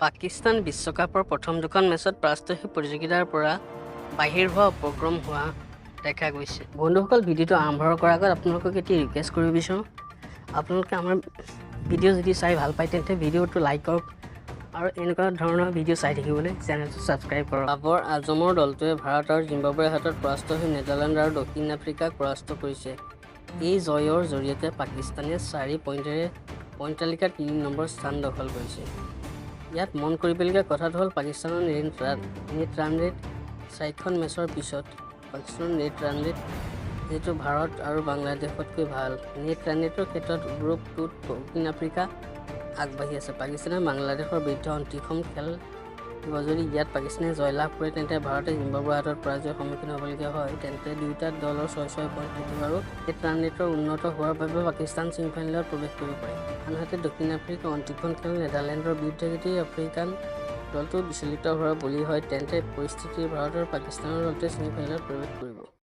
পাকিস্তান বিশ্বকাপৰ প্ৰথম দুখন মেচত প্ৰাস্তাৱিক প্ৰতিযোগিতাৰ পৰা বাহিৰ হোৱা উপক্ৰম হোৱা দেখা গৈছে। বন্ধুসকল, ভিডিঅ'টো আৰম্ভ কৰাৰ আগত আপোনালোকক এটি ৰিকুৱেষ্ট কৰিব বিচাৰোঁ, আপোনালোকে আমাৰ ভিডিঅ' যদি চাই ভাল পায় তেন্তে ভিডিঅ'টো লাইক কৰক আৰু এনেকুৱা ধৰণৰ ভিডিঅ' চাই থাকিবলৈ চেনেলটো ছাবস্ক্ৰাইব কৰক। বাবৰ আজমৰ দলটোৱে ভাৰত আৰু জিম্বাবৱেৰ হাতত পৰাস্ত হৈ নেদাৰলেণ্ড আৰু দক্ষিণ আফ্ৰিকাক পৰাস্ত কৰিছে। এই জয়ৰ জৰিয়তে পাকিস্তানে 4 পইণ্টেৰে পইণ্ট তালিকাৰ 3 নম্বৰ স্থান দখল কৰিছে। ইয়াত মন কৰিবলগীয়া কথাটো হ'ল পাকিস্তানৰ নেট ৰান ৰেট 4খন মেচৰ পিছত পাকিস্তানৰ নেট ৰান ৰেট যিটো ভাৰত আৰু বাংলাদেশতকৈ ভাল। নেট ৰান ৰেটৰ ক্ষেত্ৰত গ্ৰুপ 2ত দক্ষিণ আফ্ৰিকা আগবাঢ়ি আছে। পাকিস্তানে বাংলাদেশৰ বিৰুদ্ধে অন্তিমখন খেল দিব। যদি ইয়াত পাকিস্তানে জয়লাভ কৰে তেন্তে ভাৰতে জিম্বাবৱেৰ হাতত পৰাজয়ৰ সন্মুখীন হ'বলগীয়া হয়, তেন্তে দুয়োটা দলৰ 6 পইণ্ট থাকিব আৰু নেট ৰান ৰেটৰ উন্নত হোৱাৰ বাবে পাকিস্তান ছেমিফাইনেলত প্ৰৱেশ কৰিব পাৰে। আনহাতে দক্ষিণ আফ্ৰিকাৰ অন্তিমখন খেল নেদাৰলেণ্ডৰ বিৰুদ্ধে যদি আফ্ৰিকান দলটো বিচলিত হোৱাৰ বলি হয় তেন্তে পৰিস্থিতিত ভাৰত আৰু পাকিস্তানৰ দলটোৱে ছেমিফাইনেলত প্ৰৱেশ কৰিব।